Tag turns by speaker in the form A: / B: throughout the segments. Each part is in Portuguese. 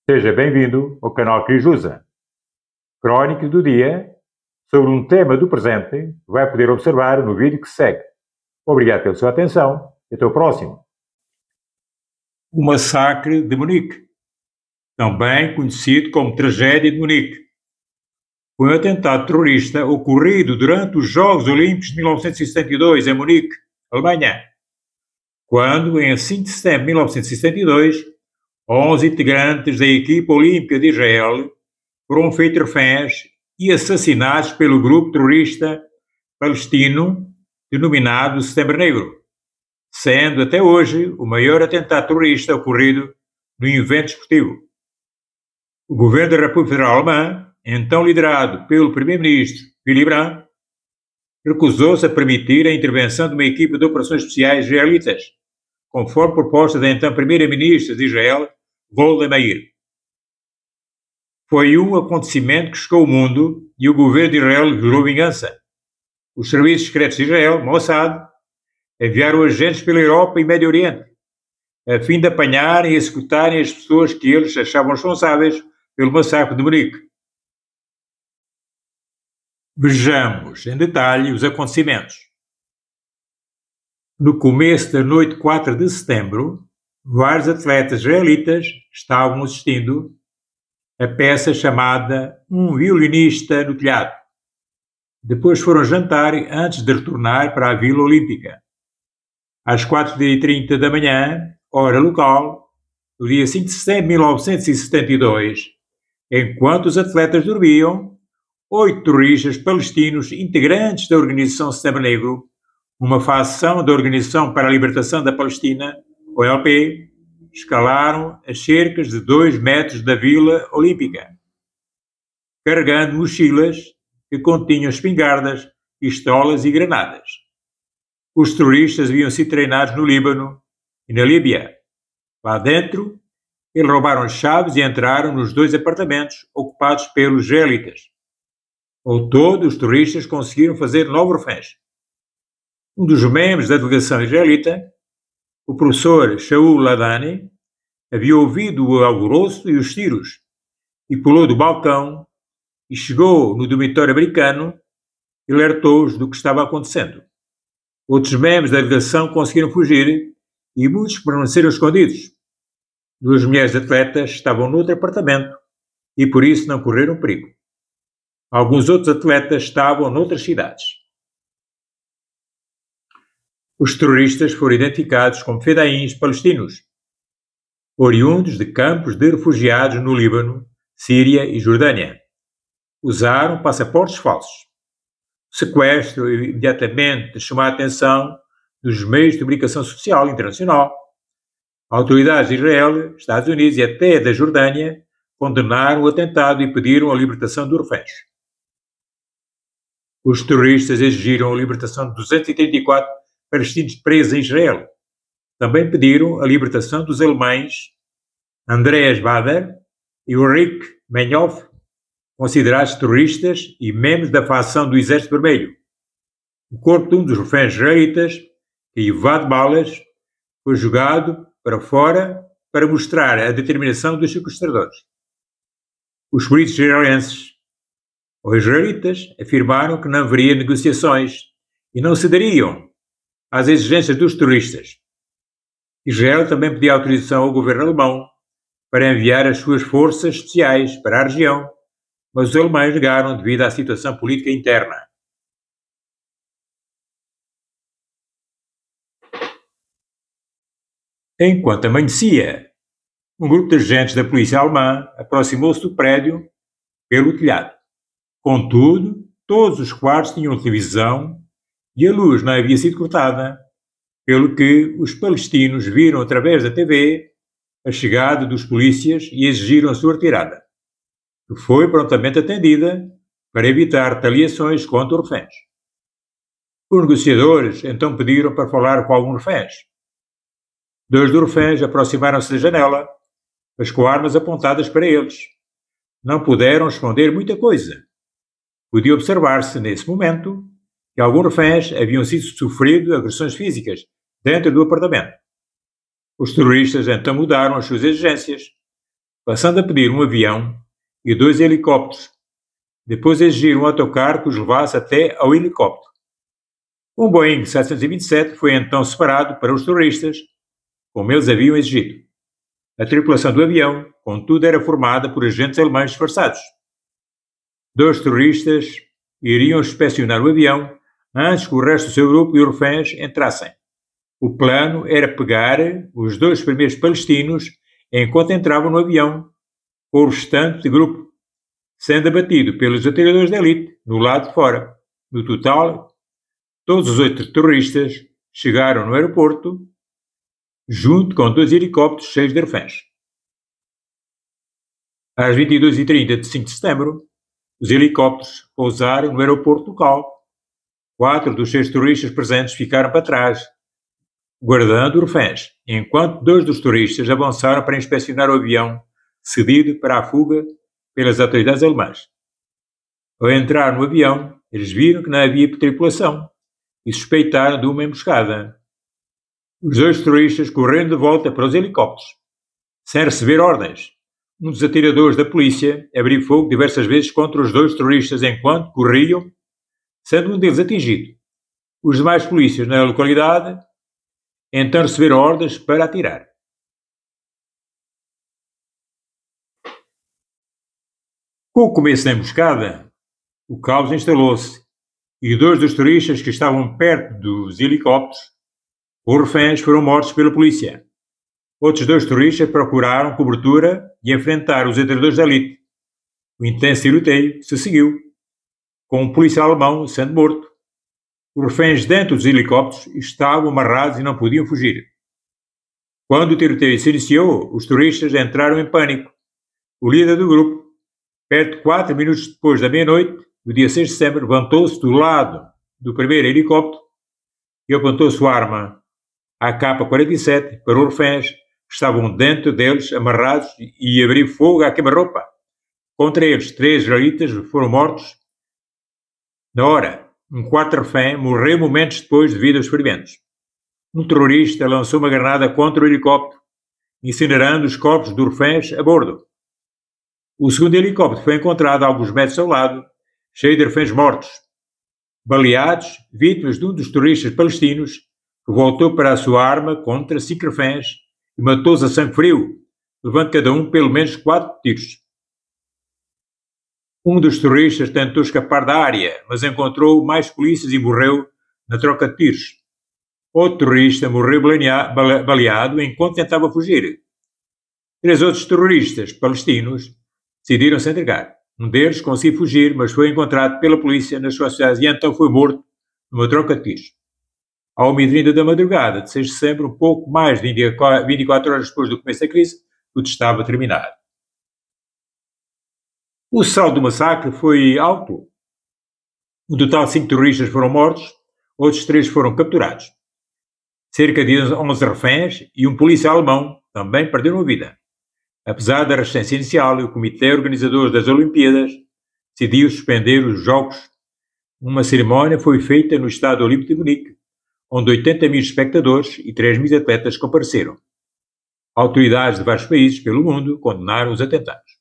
A: Seja bem-vindo ao canal Crijusa. Crónicas do dia sobre um tema do presente vai poder observar no vídeo que se segue. Obrigado pela sua atenção e até o próximo. O massacre de Munique, também conhecido como tragédia de Munique, foi um atentado terrorista ocorrido durante os Jogos Olímpicos de 1972 em Munique, Alemanha, quando, em 5 de setembro de 1972, 11 integrantes da equipa olímpica de Israel foram feitos reféns e assassinados pelo grupo terrorista palestino denominado Setembro Negro, sendo até hoje o maior atentado terrorista ocorrido no evento esportivo. O governo da República Federal Alemã, então liderado pelo primeiro-ministro Willy Brandt, recusou-se a permitir a intervenção de uma equipa de operações especiais israelitas, conforme proposta da então primeira-ministra de Israel, Golda Meir. Foi um acontecimento que chocou o mundo e o governo de Israel jurou vingança. Os serviços secretos de Israel, Mossad, enviaram agentes pela Europa e Médio Oriente, a fim de apanharem e executarem as pessoas que eles achavam responsáveis pelo massacre de Munique. Vejamos em detalhe os acontecimentos. No começo da noite de 4 de setembro, vários atletas israelitas estavam assistindo a peça chamada Um Violinista no Telhado. Depois foram jantar antes de retornar para a Vila Olímpica. Às 4h30 da manhã, hora local, no dia 5 de setembro de 1972, enquanto os atletas dormiam, 8 terroristas palestinos integrantes da Organização Setembro Negro, uma facção da Organização para a Libertação da Palestina, OLP, escalaram as cercas de 2 metros da Vila Olímpica, carregando mochilas que continham espingardas, pistolas e granadas. Os terroristas haviam sido treinados no Líbano e na Líbia. Lá dentro, eles roubaram chaves e entraram nos 2 apartamentos ocupados pelos israelitas. Ao todo, os terroristas conseguiram fazer 9 reféns. Um dos membros da delegação israelita, o professor Shaul Ladani, havia ouvido o alvoroço e os tiros e pulou do balcão e chegou no dormitório americano e alertou-os do que estava acontecendo. Outros membros da delegação conseguiram fugir e muitos permaneceram escondidos. 2 mulheres atletas estavam no outro apartamento e por isso não correram perigo. Alguns outros atletas estavam noutras cidades. Os terroristas foram identificados como fedaíns palestinos, oriundos de campos de refugiados no Líbano, Síria e Jordânia. Usaram passaportes falsos. O sequestro imediatamente chamou a atenção dos meios de comunicação social internacional. Autoridades de Israel, Estados Unidos e até da Jordânia condenaram o atentado e pediram a libertação dos reféns. Os terroristas exigiram a libertação de 234 palestinos presos em Israel. Também pediram a libertação dos alemães Andreas Bader e Ulrich Meinhof, considerados terroristas e membros da facção do Exército Vermelho. O corpo de um dos reféns israelitas, Yivad Balas, foi jogado para fora para mostrar a determinação dos sequestradores. Os políticos israelenses ou israelitas afirmaram que não haveria negociações e não cederiam às exigências dos terroristas. Israel também pediu autorização ao governo alemão para enviar as suas forças especiais para a região, mas os alemães negaram devido à situação política interna. Enquanto amanhecia, um grupo de agentes da polícia alemã aproximou-se do prédio pelo telhado. Contudo, todos os quartos tinham televisão e a luz não havia sido cortada, pelo que os palestinos viram através da TV a chegada dos polícias e exigiram a sua retirada, que foi prontamente atendida para evitar retaliações contra os reféns. Os negociadores então pediram para falar com alguns reféns. 2 dos reféns aproximaram-se da janela, mas com armas apontadas para eles. Não puderam esconder muita coisa. Podia observar-se, nesse momento, que alguns reféns haviam sofrido agressões físicas dentro do apartamento. Os terroristas então mudaram as suas exigências. passando a pedir um avião e 2 helicópteros. Depois exigiram um autocarro que os levasse até ao helicóptero. Um Boeing 727 foi então separado para os terroristas, como eles haviam exigido. A tripulação do avião, contudo, era formada por agentes alemães disfarçados. 2 terroristas iriam inspecionar o avião antes que o resto do seu grupo de reféns entrassem. O plano era pegar os 2 primeiros palestinos enquanto entravam no avião, com o restante grupo sendo abatido pelos atiradores de elite no lado de fora. No total, todos os 8 terroristas chegaram no aeroporto junto com 2 helicópteros cheios de reféns. Às 22h30 de 5 de setembro, os helicópteros pousaram no aeroporto local. 4 dos 6 terroristas presentes ficaram para trás, guardando reféns, enquanto 2 dos terroristas avançaram para inspecionar o avião cedido para a fuga pelas autoridades alemãs. Ao entrar no avião, eles viram que não havia tripulação e suspeitaram de uma emboscada. Os 2 terroristas correram de volta para os helicópteros, sem receber ordens. Um dos atiradores da polícia abriu fogo diversas vezes contra os 2 terroristas enquanto corriam, sendo um deles atingido. Os demais polícias na localidade então receberam ordens para atirar. Com o começo da emboscada, o caos instalou-se e 2 dos terroristas que estavam perto dos helicópteros, os reféns, foram mortos pela polícia. Outros 2 terroristas procuraram cobertura e enfrentaram os atiradores da elite. O intenso tiroteio se seguiu, com um policial alemão sendo morto. Os reféns dentro dos helicópteros estavam amarrados e não podiam fugir. Quando o tiroteio se iniciou, os terroristas entraram em pânico. O líder do grupo, perto de 4 minutos depois da meia-noite, no dia 6 de setembro, levantou-se do lado do primeiro helicóptero e apontou sua arma, a AK-47, para os reféns que estavam dentro deles, amarrados, e abriu fogo à queima-roupa. Contra eles, 3 israelitas foram mortos na hora. Um 4º refém morreu momentos depois devido aos ferimentos. Um terrorista lançou uma granada contra o helicóptero, incinerando os corpos dos reféns a bordo. O segundo helicóptero foi encontrado a alguns metros ao lado, cheio de reféns mortos, baleados, vítimas de um dos terroristas palestinos que voltou para a sua arma contra 5 reféns e matou-os a sangue frio, levando cada um pelo menos 4 tiros. Um dos terroristas tentou escapar da área, mas encontrou mais polícias e morreu na troca de tiros. Outro terrorista morreu baleado enquanto tentava fugir. 3 outros terroristas palestinos decidiram se entregar. Um deles conseguiu fugir, mas foi encontrado pela polícia nas suas cidades e então foi morto numa troca de tiros. À 1h30 da madrugada de 6 de setembro, um pouco mais de 24 horas depois do começo da crise, tudo estava terminado. O saldo do massacre foi alto. Um total de 5 terroristas foram mortos, outros 3 foram capturados. Cerca de 11 reféns e um policial alemão também perderam a vida. Apesar da resistência inicial, o comitê organizador das Olimpíadas decidiu suspender os Jogos. Uma cerimónia foi feita no Estádio Olímpico de Munique, onde 80.000 espectadores e 3.000 atletas compareceram. Autoridades de vários países pelo mundo condenaram os atentados.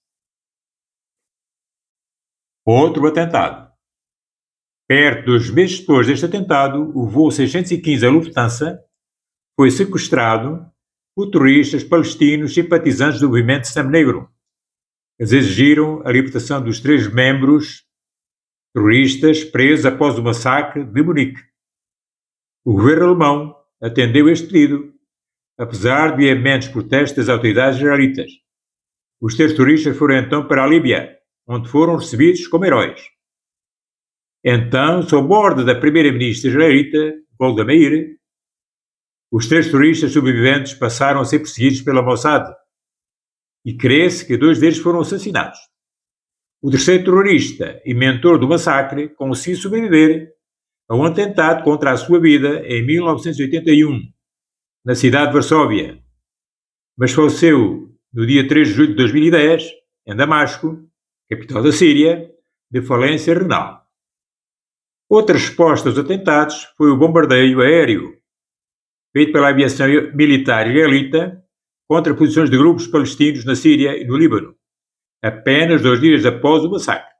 A: Outro atentado. Perto de 2 meses depois deste atentado, o voo 615 da Lufthansa foi sequestrado por terroristas palestinos simpatizantes do movimento Sangue Negro. Eles exigiram a libertação dos 3 membros terroristas presos após o massacre de Munique. O governo alemão atendeu este pedido, apesar de veementes protestos das autoridades israelitas. Os 3 terroristas foram então para a Líbia, onde foram recebidos como heróis. Então, sob ordem da primeira-ministra israelita, Golda Meir, os 3 terroristas sobreviventes passaram a ser perseguidos pela Mossad e crê-se que 2 deles foram assassinados. O 3º terrorista e mentor do massacre conseguiu sobreviver a um atentado contra a sua vida em 1981, na cidade de Varsóvia, mas faleceu no dia 3 de julho de 2010, em Damasco, capital da Síria, de falência renal. Outra resposta aos atentados foi o bombardeio aéreo, feito pela aviação militar israelita contra posições de grupos palestinos na Síria e no Líbano, apenas 2 dias após o massacre.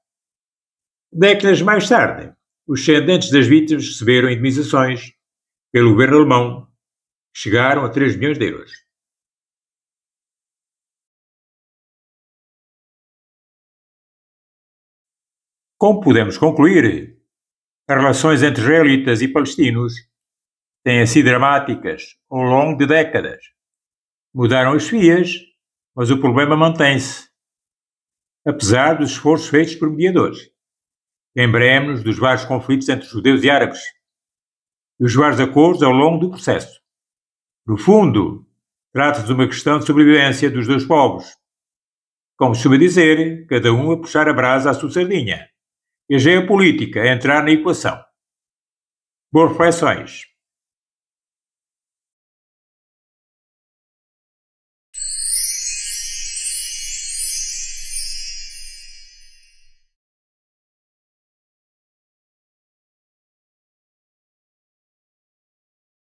A: Décadas mais tarde, os descendentes das vítimas receberam indemnizações pelo governo alemão, que chegaram a 3 milhões de euros. Como podemos concluir, as relações entre israelitas e palestinos têm sido dramáticas ao longo de décadas. Mudaram as vias, mas o problema mantém-se, apesar dos esforços feitos por mediadores. Lembremos-nos dos vários conflitos entre judeus e árabes e os vários acordos ao longo do processo. No fundo, trata-se de uma questão de sobrevivência dos dois povos. Como se costuma dizer, cada um a puxar a brasa à sua sardinha e a geopolítica a entrar na equação. Boas reflexões.